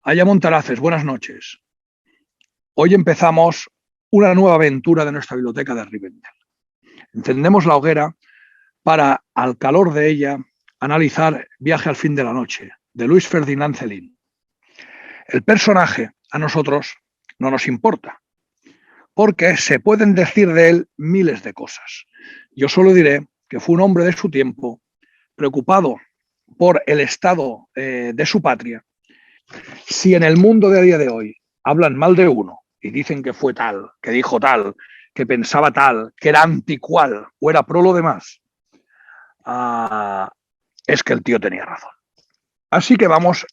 Aya Montaraces, buenas noches. Hoy empezamos una nueva aventura de nuestra biblioteca de Rivendell. Encendemos la hoguera para, al calor de ella, analizar Viaje al fin de la noche, de Luis Ferdinand Céline. El personaje a nosotros no nos importa, porque se pueden decir de él miles de cosas. Yo solo diré que fue un hombre de su tiempo, preocupado por el estado de su patria. Si en el mundo de a día de hoy hablan mal de uno y dicen que fue tal, que dijo tal, que pensaba tal, que era anticual o era pro lo demás, es que el tío tenía razón. Así que vamos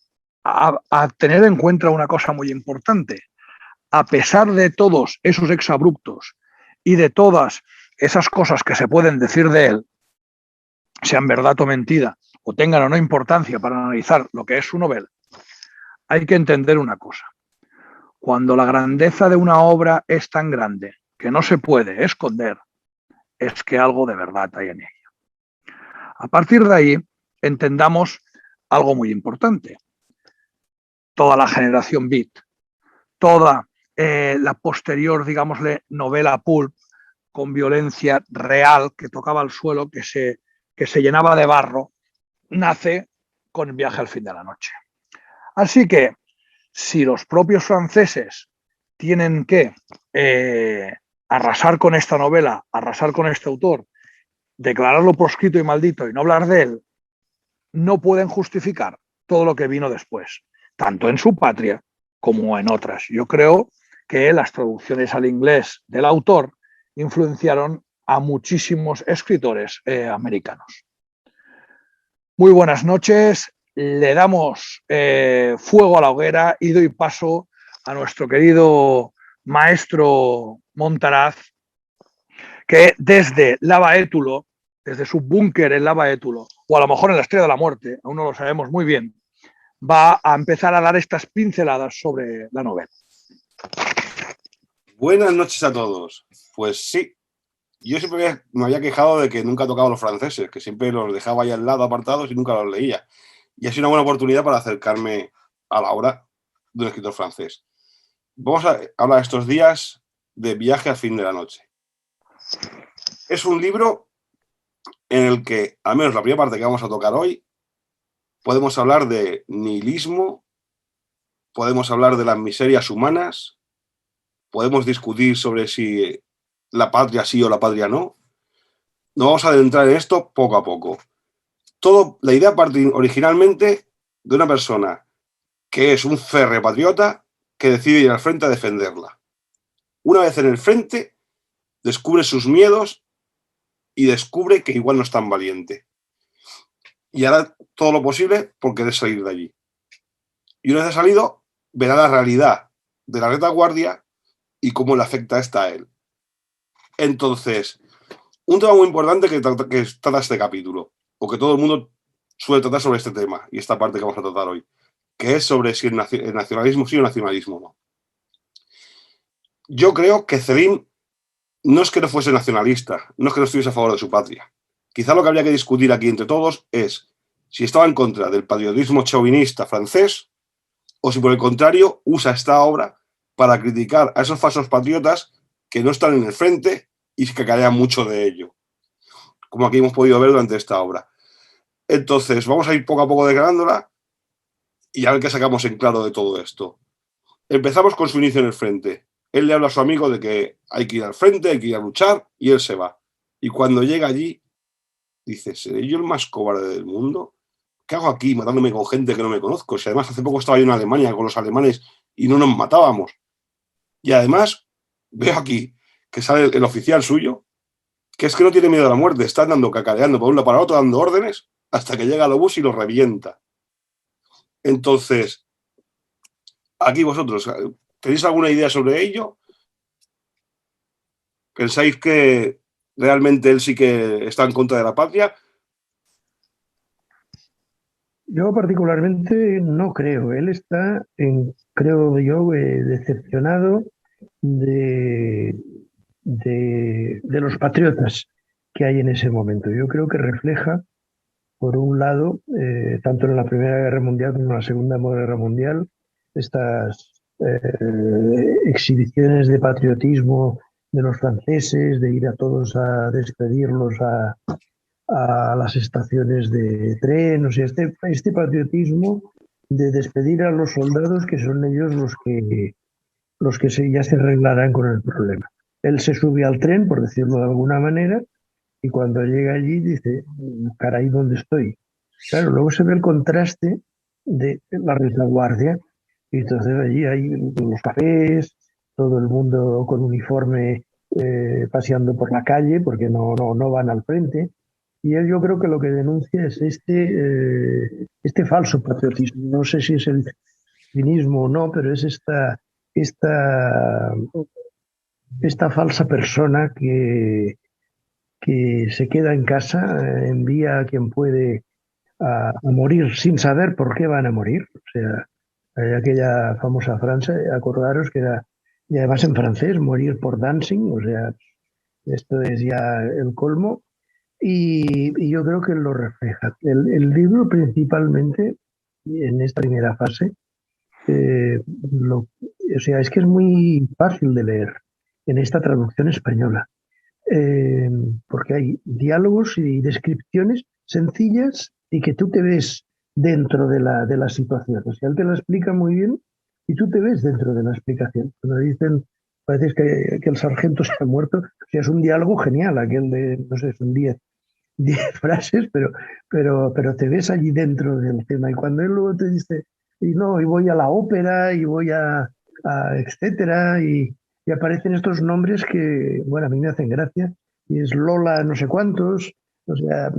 a tener en cuenta una cosa muy importante. A pesar de todos esos exabruptos y de todas esas cosas que se pueden decir de él, sean verdad o mentira, o tengan o no importancia para analizar lo que es su novela, hay que entender una cosa. Cuando la grandeza de una obra es tan grande que no se puede esconder, es que algo de verdad hay en ella. A partir de ahí, entendamos algo muy importante. Toda la generación beat, toda la posterior, digámosle, novela pulp, con violencia real que tocaba el suelo, que se llenaba de barro, nace con el Viaje al fin de la noche. Así que, si los propios franceses tienen que arrasar con esta novela, arrasar con este autor, declararlo proscrito y maldito y no hablar de él, no pueden justificar todo lo que vino después, tanto en su patria como en otras. Yo creo que las traducciones al inglés del autor influenciaron a muchísimos escritores americanos. Muy buenas noches, le damos fuego a la hoguera y doy paso a nuestro querido maestro Montaraz, que desde Lavaétulo, desde su búnker en Lavaétulo, o a lo mejor en la Estrella de la Muerte, aún no lo sabemos muy bien, va a empezar a dar estas pinceladas sobre la novela. Buenas noches a todos. Pues sí, yo siempre me había quejado de que nunca tocaba a los franceses, que siempre los dejaba ahí al lado apartados y nunca los leía. Y ha sido una buena oportunidad para acercarme a la obra de un escritor francés. Vamos a hablar estos días de Viaje al fin de la noche. Es un libro en el que, al menos la primera parte que vamos a tocar hoy, podemos hablar de nihilismo, podemos hablar de las miserias humanas, podemos discutir sobre si la patria sí o la patria no. Nos vamos a adentrar en esto poco a poco. La idea parte originalmente de una persona que es un férreo patriota que decide ir al frente a defenderla. Una vez en el frente, descubre sus miedos y descubre que igual no es tan valiente. Y hará todo lo posible por querer salir de allí. Y una vez ha salido, verá la realidad de la retaguardia y cómo le afecta esta a él. Entonces, un tema muy importante que trata este capítulo, o que todo el mundo suele tratar sobre este tema, y esta parte que vamos a tratar hoy, que es sobre si el nacionalismo sí o el nacionalismo no. Yo creo que Céline no es que no fuese nacionalista, no es que no estuviese a favor de su patria. Quizá lo que habría que discutir aquí entre todos es si estaba en contra del patriotismo chauvinista francés o si por el contrario usa esta obra para criticar a esos falsos patriotas que no están en el frente y que carean mucho de ello, como aquí hemos podido ver durante esta obra. Entonces, vamos a ir poco a poco declarándola y a ver qué sacamos en claro de todo esto. Empezamos con su inicio en el frente. Él le habla a su amigo de que hay que ir al frente, hay que ir a luchar, y él se va. Y cuando llega allí, dice, ¿seré yo el más cobarde del mundo? ¿Qué hago aquí matándome con gente que no me conozco? Si además hace poco estaba yo en Alemania con los alemanes y no nos matábamos. Y además, veo aquí que sale el oficial suyo, que es que no tiene miedo a la muerte, está andando cacareando por un lado para otro, dando órdenes, hasta que llega al obús y lo revienta. Entonces, aquí vosotros, ¿tenéis alguna idea sobre ello? ¿Pensáis que realmente él sí que está en contra de la patria? Yo particularmente no creo. Él está, creo yo, decepcionado de los patriotas que hay en ese momento. Yo creo que refleja, por un lado, tanto en la Primera Guerra Mundial como en la Segunda Guerra Mundial, estas exhibiciones de patriotismo de los franceses, de ir a todos a despedirlos a las estaciones de tren, o sea, este patriotismo de despedir a los soldados que son ellos los que ya se arreglarán con el problema. Él se sube al tren, por decirlo de alguna manera, y cuando llega allí dice, caray, ¿dónde estoy? Claro, luego se ve el contraste de la retaguardia, y entonces allí hay los cafés, todo el mundo con uniforme paseando por la calle, porque no van al frente, y él yo creo que lo que denuncia es este falso patriotismo. No sé si es el cinismo o no, pero es esta, esta falsa persona que se queda en casa, envía a quien puede a morir sin saber por qué van a morir. O sea, hay aquella famosa frase, acordaros que era, y además en francés, morir por dancing, o sea, esto es ya el colmo. Y yo creo que lo refleja. El libro principalmente, en esta primera fase, eh, lo- o sea, es que es muy fácil de leer en esta traducción española, eh, porque hay diálogos y descripciones sencillas y que tú te ves dentro de la situación. O sea, él te la explica muy bien y tú te ves dentro de la explicación. Cuando dicen, parece que el sargento se ha muerto, o sea, es un diálogo genial, aquel de, no sé, son 10 frases, pero te ves allí dentro del tema. Y cuando él luego te dice, y no, y voy a la ópera, y voy etcétera, y aparecen estos nombres que, bueno, a mí me hacen gracia, y es Lola no sé cuántos, o sea,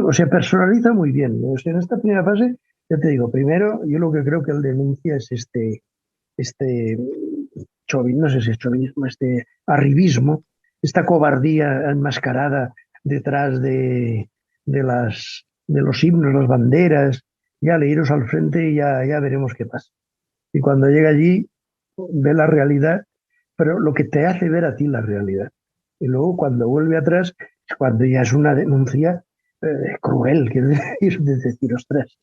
o sea, personaliza muy bien. O sea, en esta primera fase, ya te digo, primero, yo lo que creo que él denuncia es este no sé si es chauvinismo, este arribismo, esta cobardía enmascarada detrás de los himnos, las banderas, ya le iros al frente y ya veremos qué pasa. Y cuando llega allí, ve la realidad, pero lo que te hace ver a ti la realidad. Y luego cuando vuelve atrás, es cuando ya es una denuncia cruel, quiero decir, de decir, ostras,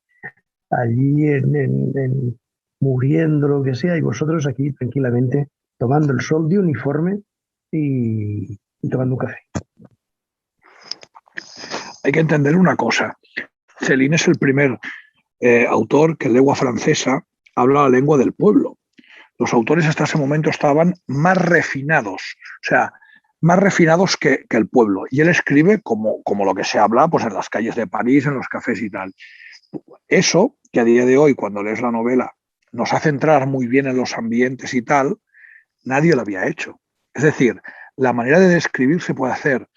allí muriendo, lo que sea, y vosotros aquí tranquilamente tomando el sol de uniforme y tomando un café. Hay que entender una cosa. Céline es el primer autor que en lengua francesa habla la lengua del pueblo. Los autores hasta ese momento estaban más refinados, o sea, más refinados que el pueblo. Y él escribe como lo que se habla pues, en las calles de París, en los cafés y tal. Eso, que a día de hoy, cuando lees la novela, nos hace entrar muy bien en los ambientes y tal, nadie lo había hecho. Es decir, la manera de describir se puede hacer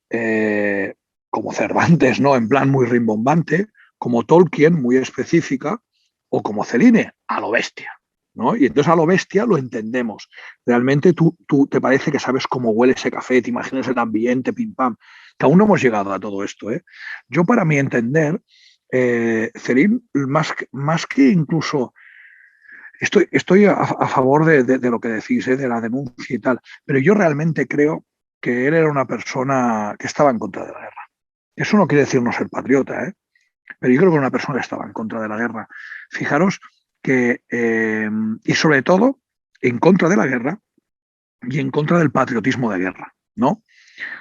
eh, como Cervantes, ¿no? En plan muy rimbombante, como Tolkien, muy específica, o como Celine, a lo bestia. ¿No? Y entonces a lo bestia lo entendemos. Realmente tú te parece que sabes cómo huele ese café, te imaginas el ambiente, pim pam. Que aún no hemos llegado a todo esto. ¿Eh? Yo, para mi entender, Celine, más que incluso estoy a favor de lo que decís, de la denuncia y tal, pero yo realmente creo que él era una persona que estaba en contra de la guerra. Eso no quiere decir no ser patriota, pero yo creo que era una persona que estaba en contra de la guerra. Fijaros que, y sobre todo, en contra de la guerra y en contra del patriotismo de guerra, ¿no?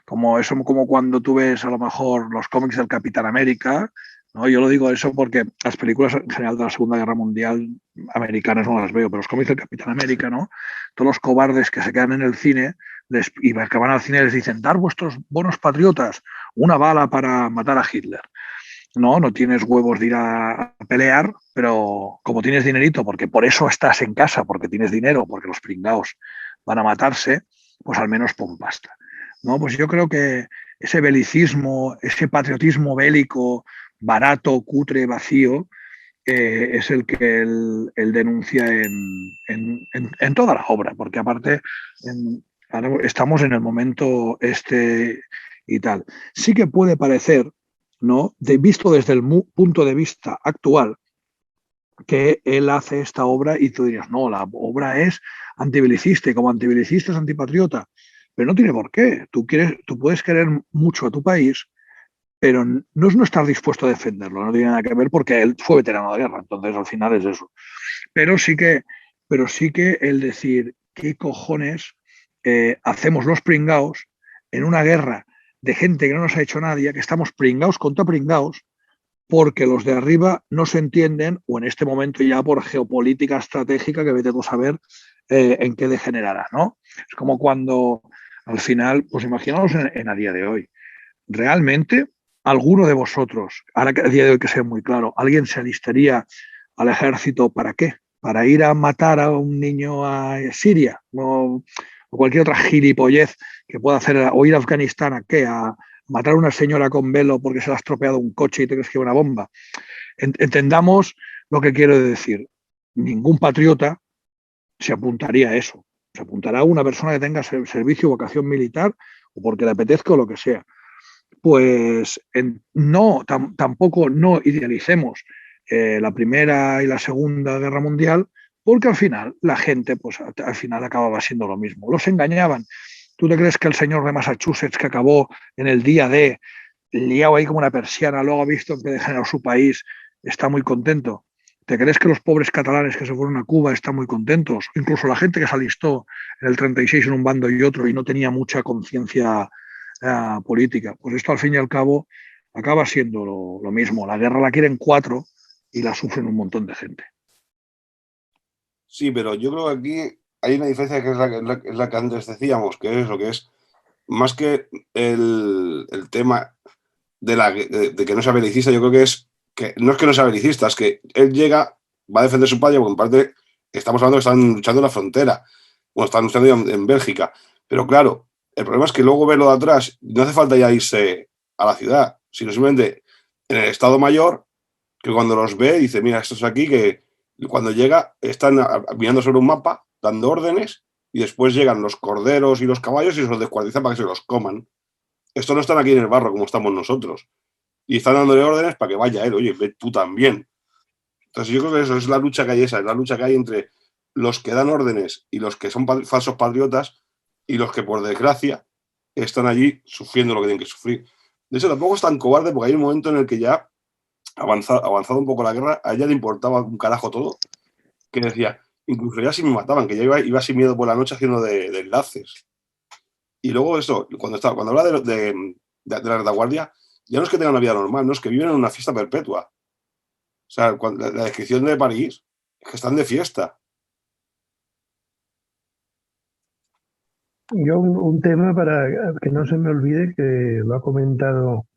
Como cuando tú ves a lo mejor los cómics del Capitán América, ¿no? Yo lo digo eso porque las películas en general de la Segunda Guerra Mundial americanas no las veo, pero los cómics del Capitán América, ¿no? Todos los cobardes que se quedan en el cine y que van al cine les dicen, dar vuestros bonos patriotas una bala para matar a Hitler. No tienes huevos de ir a pelear, pero como tienes dinerito, porque por eso estás en casa, porque tienes dinero, porque los pringaos van a matarse, pues al menos pon pasta. ¿No? Pues yo creo que ese belicismo, ese patriotismo bélico, barato, cutre, vacío, es el que él denuncia en toda la obra, porque aparte ahora estamos en el momento y tal. Sí que puede parecer, ¿no? Visto desde el punto de vista actual, que él hace esta obra y tú dirías, no, la obra es antibelicista y como antibelicista es antipatriota, pero no tiene por qué. Tú puedes querer mucho a tu país pero no es no estar dispuesto a defenderlo, no tiene nada que ver porque él fue veterano de guerra, entonces al final es eso. Pero sí que, pero sí que el decir, ¿qué cojones hacemos los pringaos en una guerra de gente que no nos ha hecho nadie, que estamos pringaos contra pringaos, porque los de arriba no se entienden, o en este momento ya por geopolítica estratégica, que vete tú a saber en qué degenerará, ¿no? Es como cuando al final, pues imaginaos en a día de hoy, realmente alguno de vosotros, ahora que a día de hoy que sea muy claro, alguien se alistaría al ejército ¿para qué? Para ir a matar a un niño a Siria o cualquier otra gilipollez que pueda hacer, o ir a Afganistán a qué, a matar a una señora con velo porque se le ha estropeado un coche y te crees que es una bomba. Entendamos lo que quiero decir. Ningún patriota se apuntaría a eso. Se apuntará a una persona que tenga servicio o vocación militar o porque le apetezca o lo que sea. Pues tampoco no idealicemos la Primera y la Segunda Guerra Mundial, porque al final la gente, pues al final acababa siendo lo mismo. Los engañaban. ¿Tú te crees que el señor de Massachusetts que acabó en el día de liado ahí como una persiana, luego ha visto que degeneró su país, está muy contento? ¿Te crees que los pobres catalanes que se fueron a Cuba están muy contentos? Incluso la gente que se alistó en el 36 en un bando y otro y no tenía mucha conciencia política. Pues esto al fin y al cabo acaba siendo lo mismo. La guerra la quieren 4 y la sufren un montón de gente. Sí, pero yo creo que aquí hay una diferencia que es la que antes decíamos, que es lo que es más que el tema de que no sea belicista, yo creo que es que no es que no sea belicista, es que él llega, va a defender su patria, porque en parte estamos hablando que están luchando en la frontera, bueno, están luchando en Bélgica, pero claro, el problema es que luego verlo de atrás, no hace falta ya irse a la ciudad, sino simplemente en el Estado Mayor, que cuando los ve dice, mira, estos aquí que cuando llega están mirando sobre un mapa, dando órdenes, y después llegan los corderos y los caballos y se los descuartizan para que se los coman. Estos no están aquí en el barro como estamos nosotros. Y están dándole órdenes para que vaya él, oye, ve tú también. Entonces yo creo que eso es la lucha que hay esa, es la lucha que hay entre los que dan órdenes y los que son falsos patriotas y los que por desgracia están allí sufriendo lo que tienen que sufrir. De hecho, tampoco es tan cobarde porque hay un momento en el que ya avanzado un poco la guerra, a ella le importaba un carajo todo, que decía, incluso ya si me mataban, que ya iba sin miedo por la noche haciendo de enlaces. Y luego eso, cuando habla de la retaguardia, ya no es que tengan una vida normal, no es que viven en una fiesta perpetua. O sea, la descripción de París es que están de fiesta. Yo un tema para que no se me olvide, que lo ha comentado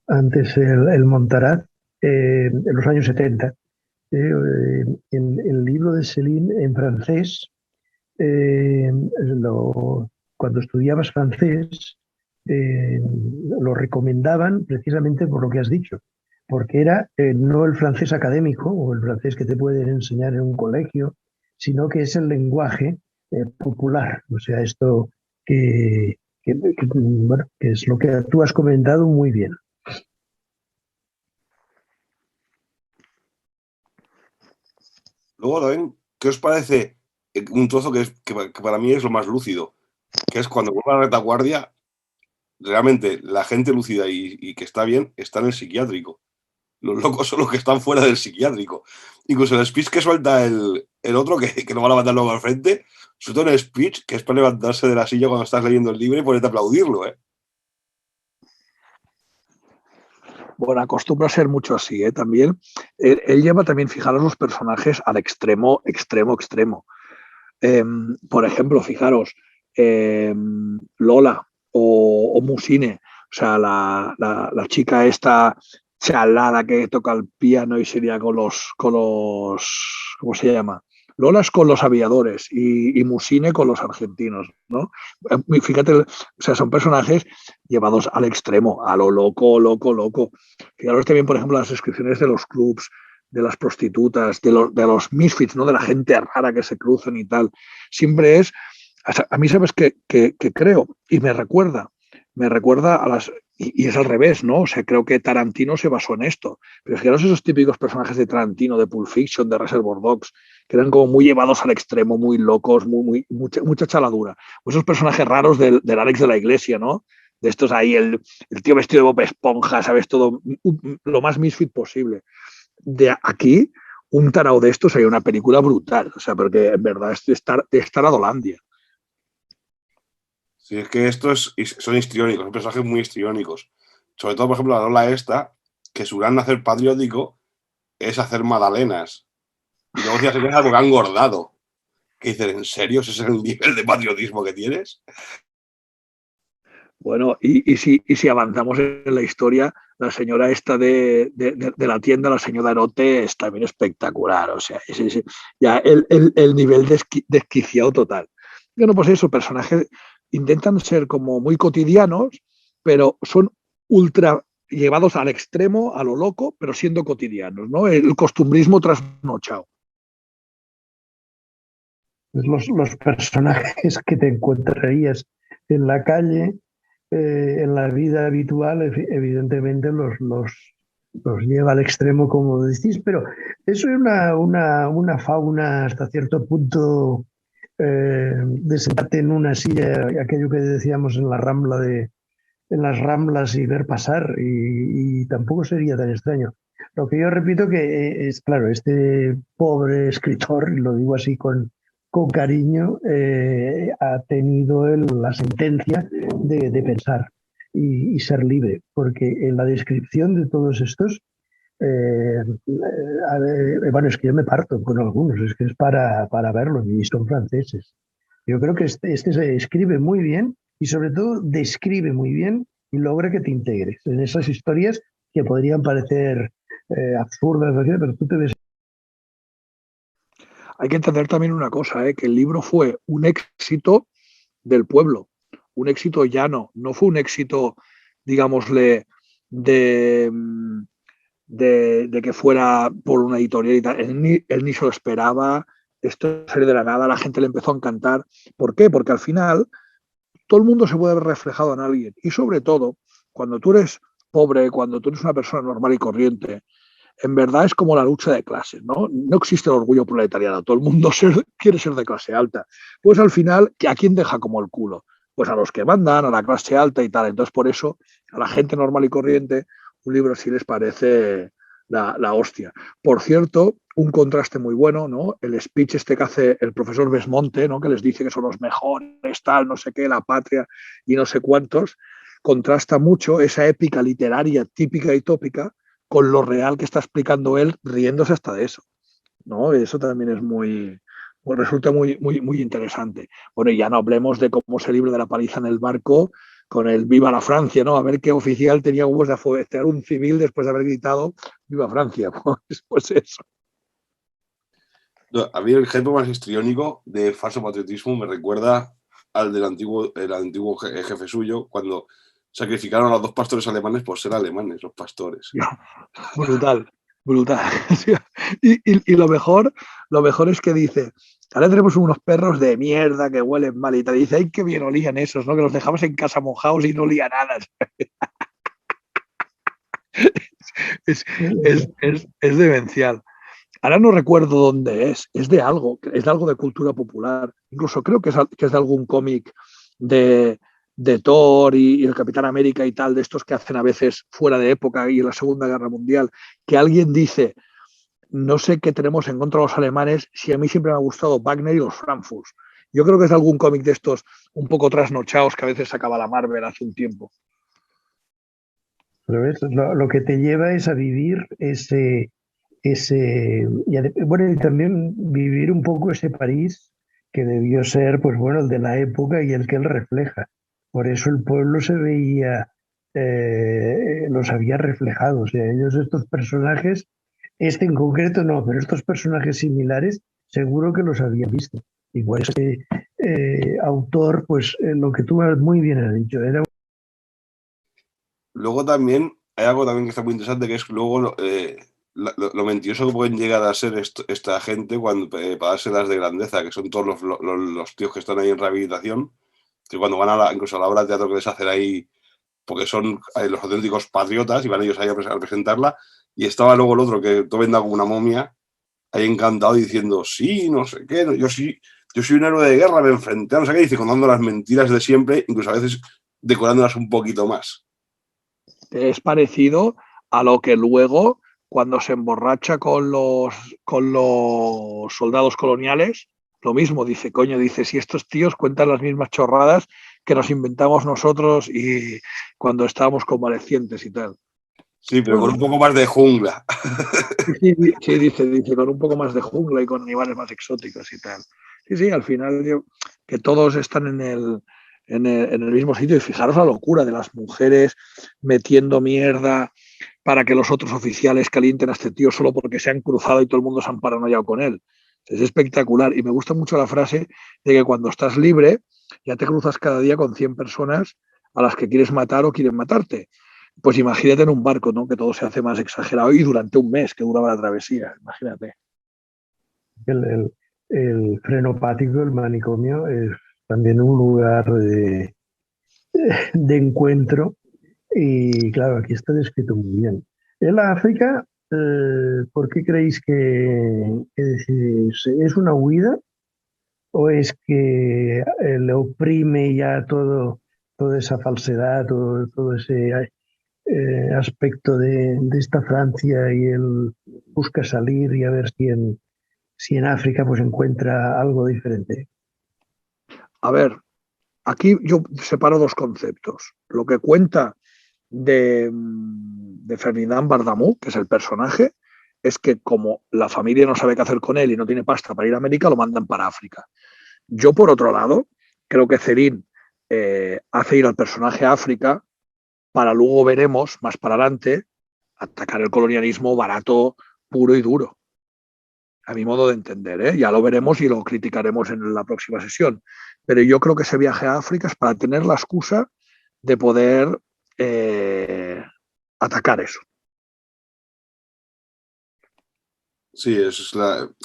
antes el Montarat, en los años 70. El libro de Céline en francés, eh, cuando estudiabas francés, lo recomendaban precisamente por lo que has dicho, porque era no el francés académico o el francés que te pueden enseñar en un colegio, sino que es el lenguaje popular, o sea, esto bueno, que es lo que tú has comentado muy bien. Luego también, ¿qué os parece un trozo que para mí es lo más lúcido? Que es cuando vuelve a la retaguardia, realmente la gente lúcida y que está bien está en el psiquiátrico. Los locos son los que están fuera del psiquiátrico. Incluso el speech que suelta el otro, que lo van a mandar luego al frente, suelta un speech que es para levantarse de la silla cuando estás leyendo el libro y ponerte a aplaudirlo, ¿eh? Bueno, acostumbra a ser mucho así, ¿eh? También. Él lleva también, fijaros, los personajes al extremo, extremo, extremo. Por ejemplo, fijaros, Lola o Musine, o sea, la chica esta chalada que toca el piano y sería ¿cómo se llama? Lola es con los aviadores y Musine con los argentinos, ¿no? Fíjate, o sea, son personajes llevados al extremo, a lo loco, loco, loco. Fijaros también, por ejemplo, las descripciones de los clubs, de las prostitutas, de los misfits, ¿no? De la gente rara que se cruzan y tal. Siempre es, a mí sabes que creo, y me recuerda a las, y es al revés, ¿no? O sea, creo que Tarantino se basó en esto. Pero fijaros esos típicos personajes de Tarantino, de Pulp Fiction, de Reservoir Dogs, que eran como muy llevados al extremo, muy locos, mucha chaladura. O esos personajes raros del Alex de la Iglesia, ¿no? de estos ahí, el tío vestido de Bob Esponja, ¿sabes? Todo lo más misfit posible. De aquí, un tarao de estos sería una película brutal, o sea, porque en verdad es de estar a Dolandia. Sí, es que estos son histriónicos, son personajes muy histriónicos. Sobre todo, por ejemplo, la Lola esta, que su gran hacer patriótico es hacer magdalenas. Y luego se queja porque han engordado. ¿Qué dices? ¿En serio? ¿Ese es el nivel de patriotismo que tienes? Bueno, y si avanzamos en la historia, la señora esta de la tienda, la señora Erote, es también espectacular. O sea, ya el nivel desquiciado total. Bueno, pues eso, personajes intentan ser como muy cotidianos, pero son ultra llevados al extremo, a lo loco, pero siendo cotidianos, ¿no? El costumbrismo trasnochado. Los personajes que te encontrarías en la calle, en la vida habitual, evidentemente los lleva al extremo, como decís, pero eso es una fauna hasta cierto punto de sentarte en una silla, aquello que decíamos en la Rambla en las Ramblas y ver pasar, y tampoco sería tan extraño. Lo que yo repito que es, claro, este pobre escritor, y lo digo así con cariño, ha tenido la sentencia de pensar y ser libre, porque en la descripción de todos estos, bueno, es que yo me parto con algunos, es que es para verlos, y son franceses. Yo creo que este se escribe muy bien y sobre todo describe muy bien y logra que te integres en esas historias que podrían parecer absurdas, pero tú te ves. Hay que entender también una cosa, que el libro fue un éxito del pueblo, un éxito llano, no fue un éxito, digámosle, de, de que fuera por una editorial y tal. Él ni se lo esperaba, esto salió de la nada, la gente le empezó a encantar. ¿Por qué? Porque al final todo el mundo se puede ver reflejado en alguien y sobre todo cuando tú eres pobre, cuando tú eres una persona normal y corriente, en verdad es como la lucha de clases, ¿no? No existe el orgullo proletariado, todo el mundo quiere ser de clase alta. Pues al final, ¿a quién deja como el culo? Pues a los que mandan, a la clase alta y tal. Entonces, por eso, a la gente normal y corriente, un libro sí les parece la hostia. Por cierto, un contraste muy bueno, ¿no? El speech este que hace el profesor Besmonte, ¿no? Que les dice que son los mejores, tal, no sé qué, la patria y no sé cuántos, contrasta mucho esa épica literaria típica y tópica con lo real que está explicando él, riéndose hasta de eso, ¿no? Eso también es pues resulta muy interesante. Bueno, y ya no hablemos de cómo se libre de la paliza en el barco con el Viva la Francia, ¿no? A ver qué oficial tenía huevos de afobetear un civil después de haber gritado Viva Francia. Pues eso. A mí el ejemplo más histriónico de falso patriotismo me recuerda al del el antiguo jefe suyo, cuando sacrificaron a los dos pastores alemanes por ser alemanes, los pastores. Brutal, brutal. Y lo mejor es que dice, ahora tenemos unos perros de mierda que huelen mal y te dice, ay, qué bien olían esos, ¿no? Que los dejamos en casa mojados y no olía nada. Es demencial. Ahora no recuerdo dónde es de algo de cultura popular. Incluso creo que es de algún cómic de Thor y el Capitán América y tal, de estos que hacen a veces fuera de época y en la Segunda Guerra Mundial, que alguien dice, no sé qué tenemos en contra de los alemanes, si a mí siempre me ha gustado Wagner y los Frankfurts. Yo creo que es de algún cómic de estos un poco trasnochados que a veces sacaba la Marvel hace un tiempo. Pero ves, lo que te lleva es a vivir bueno, y también vivir un poco ese París que debió ser, pues bueno, el de la época y el que él refleja. Por eso el pueblo se veía, los había reflejado. O sea, ellos, estos personajes, este en concreto no, pero estos personajes similares, seguro que los habían visto. Igual este autor, pues lo que tú muy bien has dicho, era. Luego también hay algo también que está muy interesante, que es luego lo mentiroso que pueden llegar a ser esta gente cuando para dárselas de grandeza, que son todos los tíos que están ahí en rehabilitación, que cuando van incluso a la obra de teatro que les hacen ahí, porque son los auténticos patriotas y van ellos ahí a presentarla, y estaba luego el otro que todo venda como una momia, ahí encantado diciendo, sí, no sé qué, yo soy un héroe de guerra, me enfrenté a no sé qué, dice, contando las mentiras de siempre, incluso a veces decorándolas un poquito más. Es parecido a lo que luego, cuando se emborracha con los soldados coloniales, lo mismo dice, coño, dice, si estos tíos cuentan las mismas chorradas que nos inventamos nosotros y cuando estábamos convalecientes y tal. Sí, pero con un poco más de jungla. Sí, dice, con un poco más de jungla y con animales más exóticos y tal. Sí, al final que todos están en el mismo sitio. Y fijaros la locura de las mujeres metiendo mierda para que los otros oficiales calienten a este tío solo porque se han cruzado y todo el mundo se han paranoiado con él. Es espectacular. Y me gusta mucho la frase de que cuando estás libre ya te cruzas cada día con 100 personas a las que quieres matar o quieren matarte. Pues imagínate en un barco, ¿no? Que todo se hace más exagerado y durante un mes que duraba la travesía, imagínate. El frenopático, el manicomio, es también un lugar de encuentro y claro, aquí está descrito muy bien. En la África, ¿por qué creéis que decidís? ¿Es una huida o es que le oprime ya toda esa falsedad, todo ese aspecto de esta Francia y él busca salir y a ver si en África pues encuentra algo diferente? A ver, aquí yo separo dos conceptos. Lo que cuenta de Ferdinand Bardamú, que es el personaje, es que como la familia no sabe qué hacer con él y no tiene pasta para ir a América, lo mandan para África. Yo, por otro lado, creo que Cerín hace ir al personaje a África para luego veremos, más para adelante, atacar el colonialismo barato, puro y duro. A mi modo de entender, ¿eh? Ya lo veremos y lo criticaremos en la próxima sesión. Pero yo creo que ese viaje a África es para tener la excusa de poder atacar eso. Sí, eso es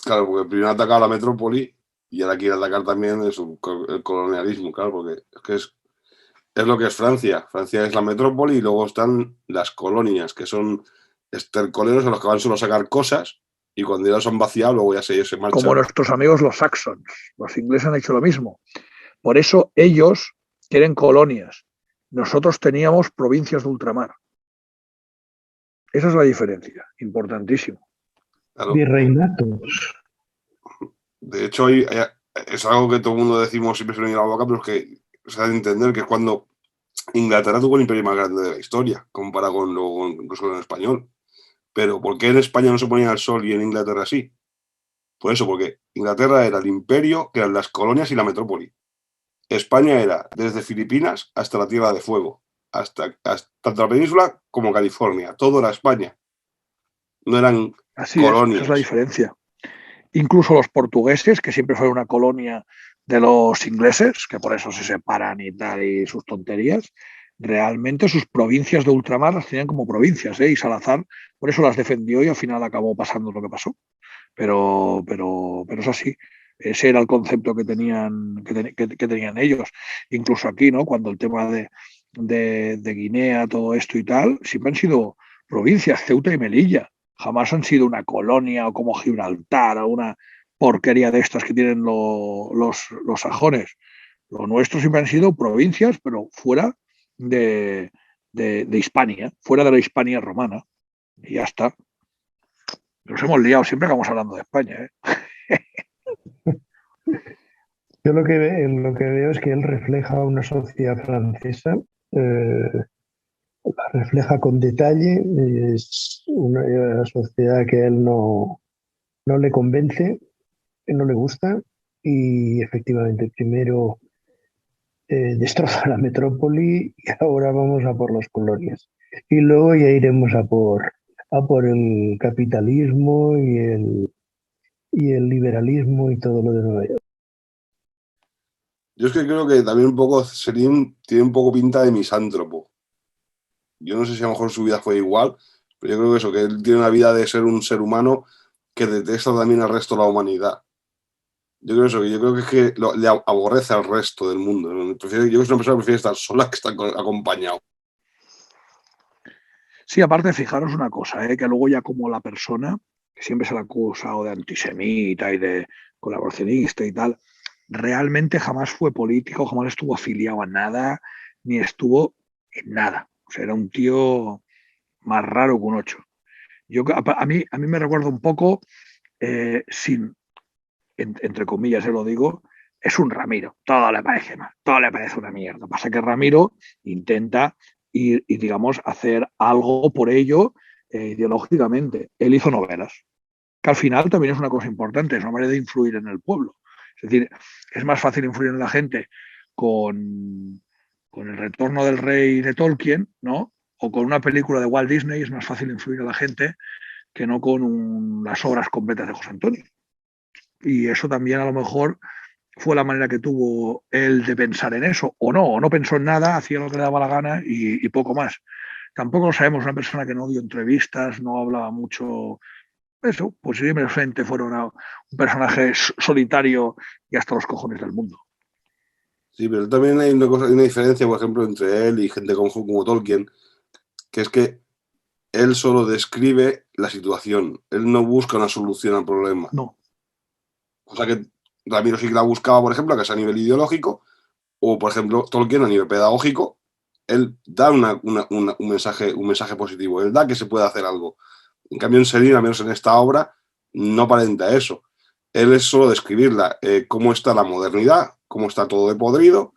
claro, porque primero ha atacado la metrópoli y ahora quiere atacar también el colonialismo, claro, porque es lo que es Francia. Francia es la metrópoli y luego están las colonias, que son estercoleros a los que van solo a sacar cosas y cuando ya los han vaciado, luego ya ellos se Como marchan. nuestros amigos los saxons. Los ingleses han hecho lo mismo. Por eso ellos quieren colonias. Nosotros teníamos provincias de ultramar. Esa es la diferencia, importantísimo. Claro. Virreinatos. De hecho, es algo que todo el mundo decimos siempre se nos viene a la boca, pero es que se ha de entender que es cuando Inglaterra tuvo el imperio más grande de la historia, comparado con el español. Pero ¿por qué en España no se ponía el sol y en Inglaterra sí? Por eso, porque Inglaterra era el imperio, que eran las colonias y la metrópoli. España era desde Filipinas hasta la Tierra de Fuego, hasta tanto la península como California. Todo era España. No eran Así es, esa es la colonias. diferencia. Incluso los portugueses, que siempre fueron una colonia de los ingleses, que por eso se separan y tal, y sus tonterías, realmente sus provincias de ultramar las tenían como provincias, ¿eh? Y Salazar por eso las defendió y al final acabó pasando lo que pasó. Pero es así. Ese era el concepto que tenían ellos. Incluso aquí, ¿no? Cuando el tema de Guinea, todo esto y tal, siempre han sido provincias, Ceuta y Melilla. Jamás han sido una colonia o como Gibraltar o una porquería de estas que tienen los sajones. Lo nuestro siempre han sido provincias, pero fuera de Hispania, fuera de la Hispania romana. Y ya está. Nos hemos liado, siempre acabamos hablando de España, ¿eh? Yo lo que veo es que él refleja una sociedad francesa, la refleja con detalle, es una sociedad que a él no le convence, que no le gusta y efectivamente primero destroza la metrópoli y ahora vamos a por las colonias. Y luego ya iremos a por el capitalismo y el liberalismo y todo lo de Nueva York. Yo es que creo que también un poco Serín tiene un poco pinta de misántropo. Yo no sé si a lo mejor su vida fue igual, pero yo creo que eso, que él tiene una vida de ser un ser humano que detesta también al resto de la humanidad. Yo creo eso, que yo creo que es que le aborrece al resto del mundo. Yo creo que es una persona que prefiere estar sola que estar acompañado. Sí, aparte, fijaros una cosa, que luego ya como la persona, que siempre se le ha acusado de antisemita y de colaboracionista y tal, realmente jamás fue político, jamás estuvo afiliado a nada, ni estuvo en nada. O sea, era un tío más raro que un ocho. A mí me recuerda un poco, sin, entre comillas se lo digo, es un Ramiro. Todo le parece mal, todo le parece una mierda. Pasa que Ramiro intenta ir y digamos, hacer algo por ello ideológicamente. Él hizo novelas, que al final también es una cosa importante, es una manera de influir en el pueblo. Es decir, es más fácil influir en la gente con el retorno del rey de Tolkien, ¿no? O con una película de Walt Disney es más fácil influir a la gente que no con las obras completas de José Antonio. Y eso también a lo mejor fue la manera que tuvo él de pensar en eso, o no pensó en nada, hacía lo que le daba la gana y poco más. Tampoco lo sabemos, una persona que no dio entrevistas, no hablaba mucho, eso, posiblemente fuera un personaje solitario y hasta los cojones del mundo. Sí, pero también hay una diferencia, por ejemplo, entre él y gente como Tolkien, que es que él solo describe la situación, él no busca una solución al problema. No. O sea que Ramiro sí que la buscaba, por ejemplo, que es a nivel ideológico, o por ejemplo, Tolkien a nivel pedagógico, él da un mensaje positivo, él da que se puede hacer algo. En cambio, en Selin, al menos en esta obra, no aparenta eso. Él es solo describirla, cómo está la modernidad, cómo está todo de podrido,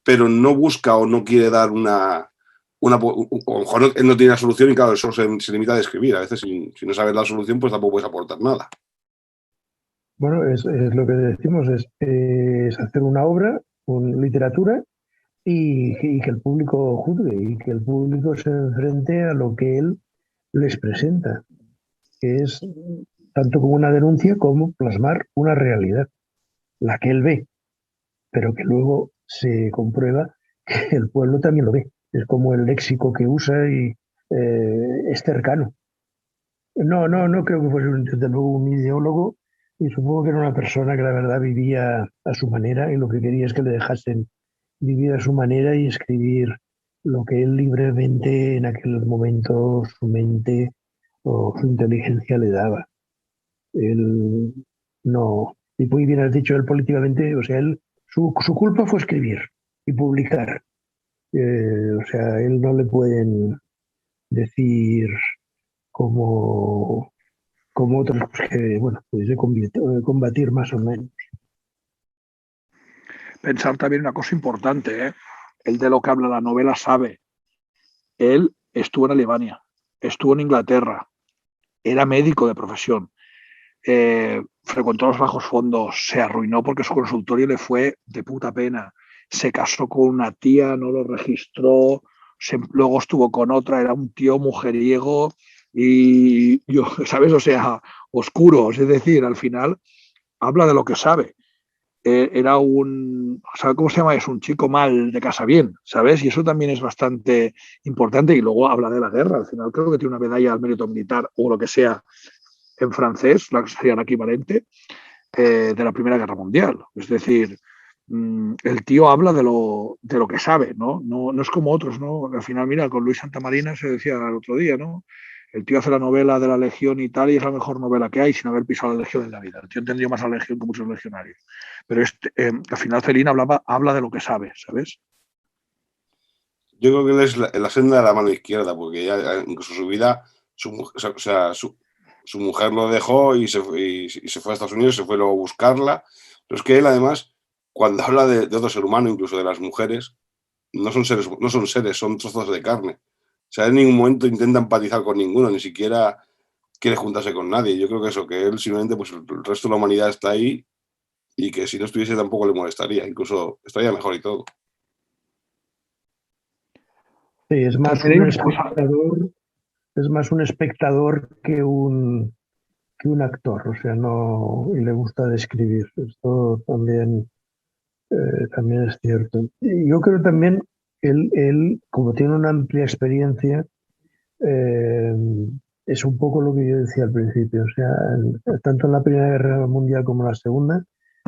pero no busca o no quiere dar o a lo mejor él no tiene la solución y claro, eso se limita a describir. A veces si no sabes la solución, pues tampoco puedes aportar nada. Bueno, es lo que decimos, es hacer una obra, una literatura, y que el público juzgue, y que el público se enfrente a lo que él les presenta, que es tanto como una denuncia como plasmar una realidad, la que él ve, pero que luego se comprueba que el pueblo también lo ve. Es como el léxico que usa y es cercano. No creo que fuese desde luego un ideólogo, y supongo que era una persona que la verdad vivía a su manera y lo que quería es que le dejasen vivir a su manera y escribir lo que él libremente en aquel momento su mente o su inteligencia le daba. Él no, y muy bien has dicho, él políticamente, o sea, su culpa fue escribir y publicar. O sea, él no le pueden decir como, como otros que, bueno, pudiese combatir más o menos. Pensar también una cosa importante, ¿eh? Él de lo que habla la novela sabe. Él estuvo en Alemania, estuvo en Inglaterra, era médico de profesión, frecuentó los bajos fondos, se arruinó porque su consultorio le fue de puta pena, se casó con una tía, no lo registró, luego estuvo con otra, era un tío mujeriego y yo, ¿sabes? O sea, oscuro, es decir, al final habla de lo que sabe. Era ¿sabes cómo se llama? Es un chico mal de casa bien, ¿sabes? Y eso también es bastante importante. Y luego habla de la guerra. Al final creo que tiene una medalla al mérito militar o lo que sea en francés, la que sería la equivalente, de la Primera Guerra Mundial. Es decir, el tío habla de lo que sabe, ¿no? No es como otros, ¿no? Al final, mira, con Luis Santamarina se decía el otro día, ¿no? El tío hace la novela de la Legión y tal, y es la mejor novela que hay sin haber pisado la Legión en la vida. El tío entendió más a la Legión que muchos legionarios. Pero al final Celina habla de lo que sabe, ¿sabes? Yo creo que él es la senda de la mano izquierda, porque ya incluso su vida, su mujer lo dejó y se fue a Estados Unidos, se fue luego a buscarla. Pero es que él, además, cuando habla de otro ser humano, incluso de las mujeres, no son seres, son trozos de carne. O sea, en ningún momento intenta empatizar con ninguno, ni siquiera quiere juntarse con nadie. Yo creo que eso, que él simplemente, pues el resto de la humanidad está ahí y que si no estuviese tampoco le molestaría, incluso estaría mejor y todo. Sí, También hay una cosa. es más un espectador que un actor, o sea, no, y le gusta describir. Esto también es cierto. Y yo creo también que él, como tiene una amplia experiencia, eh, es un poco lo que yo decía al principio. O sea, tanto en la Primera Guerra Mundial como en la Segunda,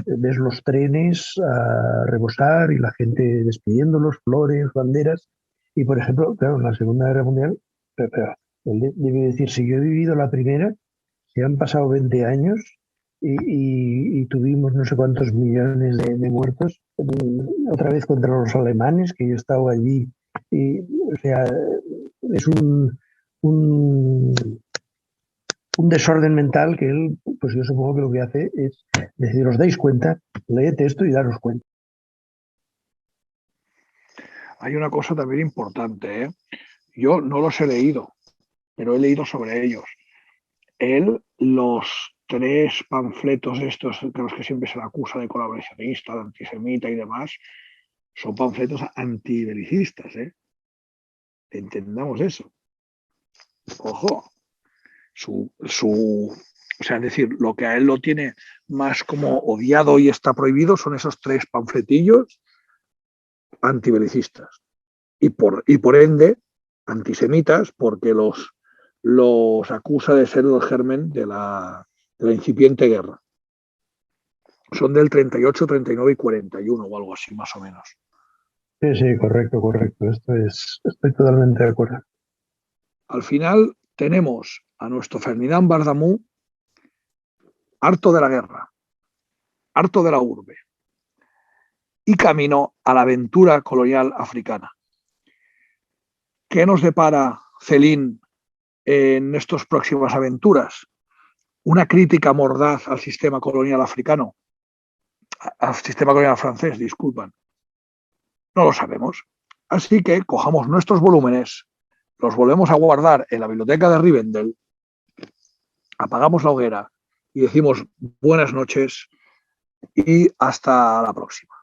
ves los trenes a rebosar y la gente despidiéndolos, flores, banderas. Y por ejemplo, claro, en la Segunda Guerra Mundial, pero él debe decir, si yo he vivido la primera, si han pasado 20 años, y tuvimos no sé cuántos millones de muertos, otra vez contra los alemanes, que yo estaba allí, y, o sea, es un, un desorden mental que él, pues yo supongo que lo que hace es decir, os dais cuenta, leed esto y daros cuenta. Hay una cosa también importante, ¿eh? Yo no los he leído, pero he leído sobre ellos. Él, los 3 panfletos estos, de los que siempre se le acusa de colaboracionista, de antisemita y demás, son panfletos antibelicistas, ¿eh? Entendamos eso. Ojo, o sea, es decir, lo que a él lo tiene más como odiado y está prohibido son esos 3 panfletillos antibelicistas. Y por ende, antisemitas, porque los acusa de ser el germen de la incipiente guerra. Son del 38, 39 y 41 o algo así, más o menos. Sí, sí, correcto, correcto. Estoy totalmente de acuerdo. Al final tenemos a nuestro Ferdinand Bardamú harto de la guerra, harto de la urbe y camino a la aventura colonial africana. ¿Qué nos depara Céline en estas próximas aventuras? Una crítica mordaz al sistema colonial africano, al sistema colonial francés, disculpan. No lo sabemos. Así que cojamos nuestros volúmenes, los volvemos a guardar en la biblioteca de Rivendell, apagamos la hoguera y decimos buenas noches y hasta la próxima.